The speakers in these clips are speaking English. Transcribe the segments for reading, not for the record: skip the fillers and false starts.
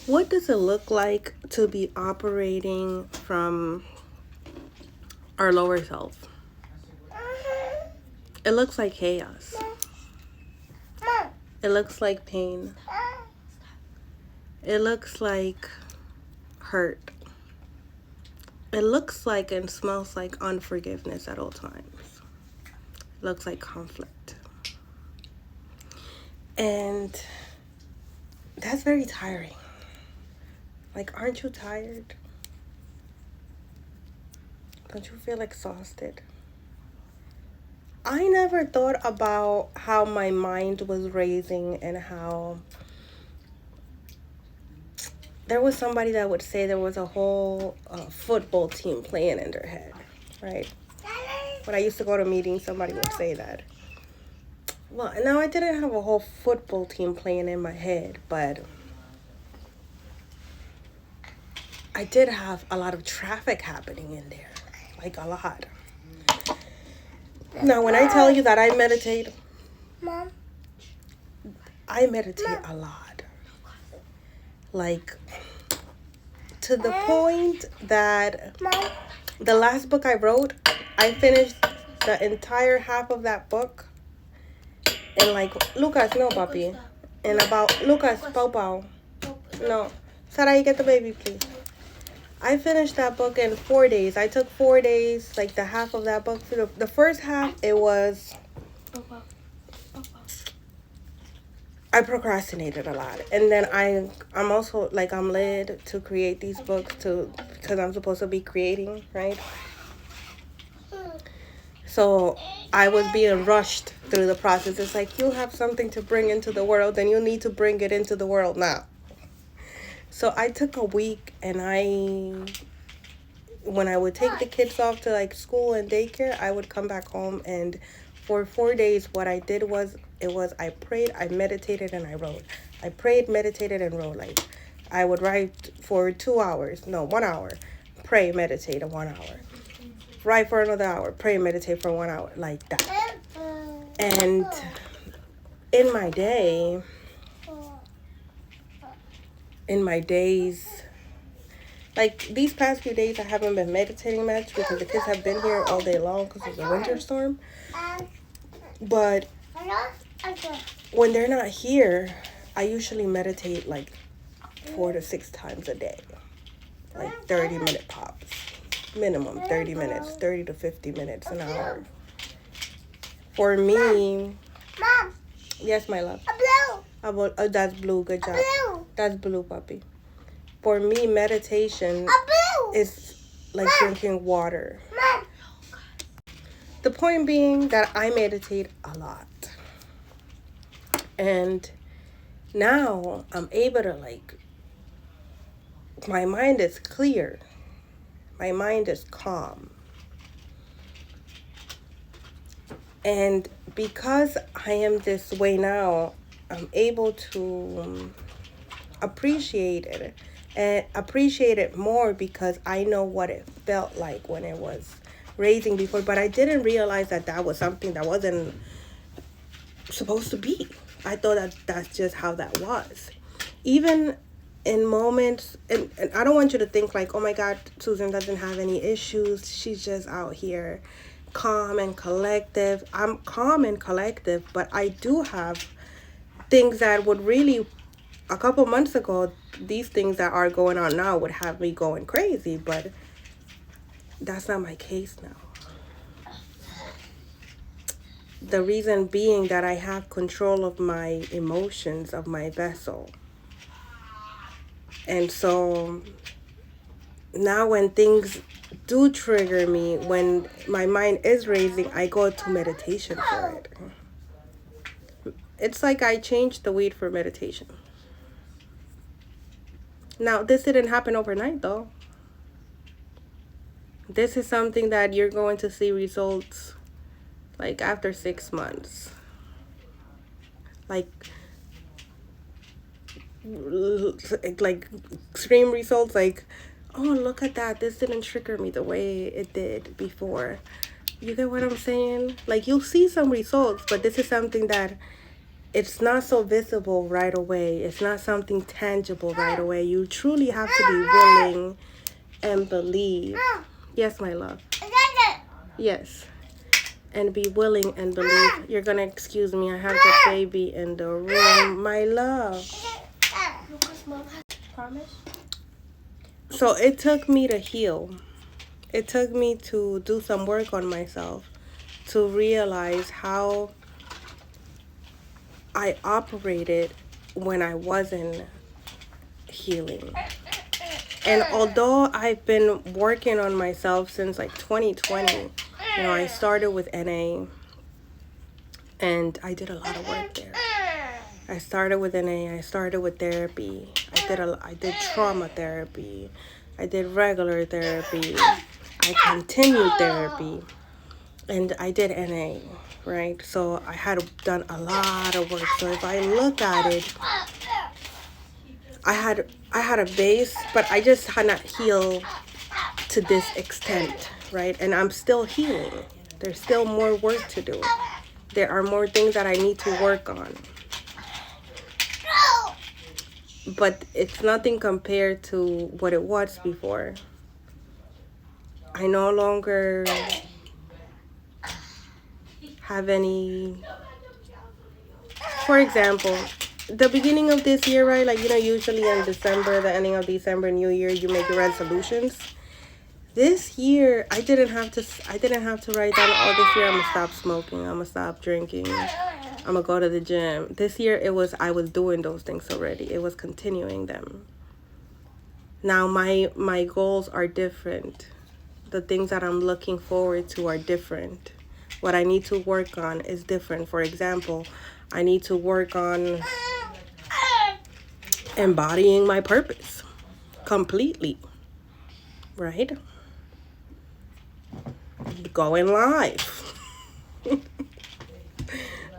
What does it look like to be operating from our lower self? It looks like chaos. It looks like pain. It looks like hurt. It looks like and smells like unforgiveness at all times. It looks like conflict. And that's very tiring. Like, aren't you tired? Don't you feel exhausted? I never thought about how my mind was raising and how there was somebody that would say there was a whole football team playing in their head, right? When I used to go to meetings, somebody would say that. Well, now I didn't have a whole football team playing in my head, but I did have a lot of traffic happening in there, like a lot. Now, when I tell you that I meditate, Mom, I meditate a lot. Like, to the point that Mom, the last book I wrote, I finished the entire half of that book. And like, Lucas, no, papi. And about, Lucas, Pau Pau. No. Sarai, get the baby, please. I finished that book in 4 days. I took 4 days, like the half of that book. For the first half, it was, I procrastinated a lot. And then I'm also, like, I'm led to create these books because I'm supposed to be creating, right? So I was being rushed through the process. It's like, you have something to bring into the world and you need to bring it into the world now. So I took a week and when I would take the kids off to like school and daycare, I would come back home, and for 4 days what I did was I prayed, I meditated, and I wrote. I prayed, meditated, and wrote. Like, I would write for 2 hours, no, 1 hour, pray, meditate, and 1 hour. Write for another hour, pray, meditate for 1 hour, like that. And in my days, like these past few days, I haven't been meditating much because the kids have been here all day long because of the winter storm. But when they're not here, I usually meditate like 4 to 6 times a day, like 30-minute pops, minimum 30 minutes, 30 to 50 minutes, an hour. For me, Mom, yes, my love. blue. That's blue. Good job. Blue. That's blue, puppy. For me, meditation Blue. is like drinking water. Mom. The point being that I meditate a lot. And now I'm able to, like, my mind is clear. My mind is calm. And because I am this way now, I'm able to appreciate it. And appreciate it more because I know what it felt like when it was raising before. But I didn't realize that was something that wasn't supposed to be. I thought that that's just how that was. Even in moments, and I don't want you to think like, oh my God, Susan doesn't have any issues. She's just out here calm and collective. I'm calm and collective, but I do have things that would really, a couple months ago, these things that are going on now would have me going crazy, but that's not my case now. The reason being that I have control of my emotions, of my vessel. And so now when things do trigger me, when my mind is racing, I go to meditation for it. It's like I changed the weed for meditation. Now, this didn't happen overnight, though. This is something that you're going to see results like after 6 months. Like extreme results, like, oh, look at that, this didn't trigger me the way it did before. You get what I'm saying? Like, you'll see some results, but this is something that it's not so visible right away. It's not something tangible right away. You truly have to be willing and believe. Yes, my love. Yes. And be willing and believe. You're going to excuse me. I have the baby in the room. My love. Promise? So it took me to heal. It took me to do some work on myself to realize how I operated when I wasn't healing. And although I've been working on myself since like 2020, you know, I started with NA and I did a lot of work there. I started with NA, I started with therapy. I did trauma therapy. I did regular therapy. I continued therapy. And I did NA, right? So I had done a lot of work. So if I look at it, I had a base, but I just had not healed to this extent, right? And I'm still healing. There's still more work to do. There are more things that I need to work on. But it's nothing compared to what it was before. I no longer have any, for example, the beginning of this year, right? Like, you know, usually in December, the ending of December, New Year, you make your resolutions. This year, I didn't have to write down, oh, this year I'm gonna stop smoking, I'm gonna stop drinking, I'm gonna go to the gym. This year, I was doing those things already. It was continuing them. Now, my goals are different. The things that I'm looking forward to are different. What I need to work on is different. For example, I need to work on embodying my purpose completely, right? Going live.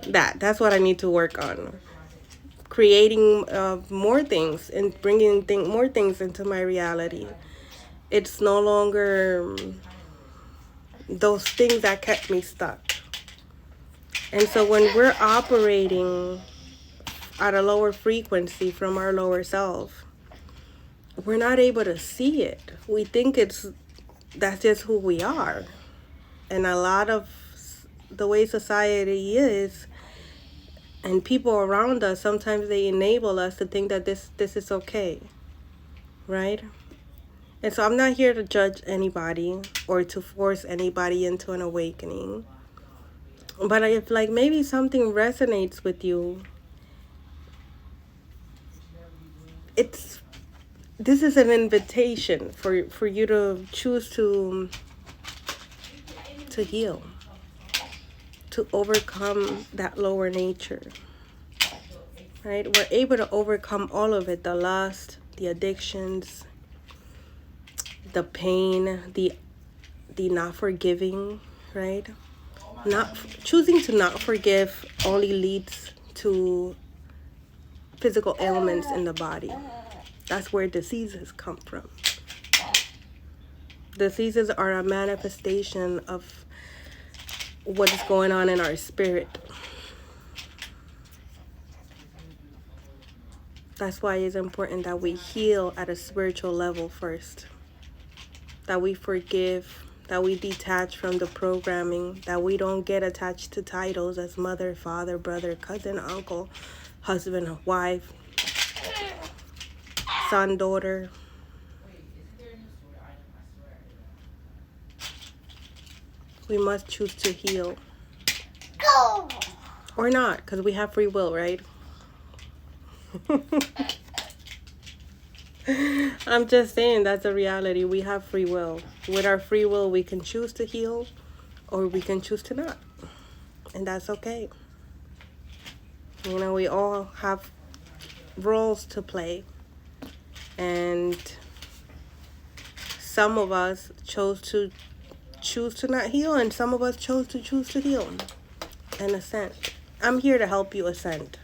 That's what I need to work on. Creating more things and bringing more things into my reality. It's no longer those things that kept me stuck. And so when we're operating at a lower frequency from our lower self, we're not able to see it. We think that's just who we are. And a lot of the way society is, and people around us, sometimes they enable us to think that this is okay, right? And so I'm not here to judge anybody or to force anybody into an awakening. But if like maybe something resonates with you, this is an invitation for you to choose to heal, to overcome that lower nature, right? We're able to overcome all of it, the lust, the addictions, the pain, the not forgiving, right? Choosing to not forgive only leads to physical ailments in the body. That's where diseases come from. Diseases are a manifestation of what is going on in our spirit. That's why it's important that we heal at a spiritual level first. That we forgive, that we detach from the programming, that we don't get attached to titles as mother, father, brother, cousin, uncle, husband, wife, son, daughter. We must choose to heal. Or not, because we have free will, right? I'm just saying that's a reality. We have free will. With our free will, we can choose to heal or we can choose to not. And that's okay. You know, we all have roles to play. And some of us choose to not heal, and some of us chose to choose to heal and ascend. I'm here to help you ascend.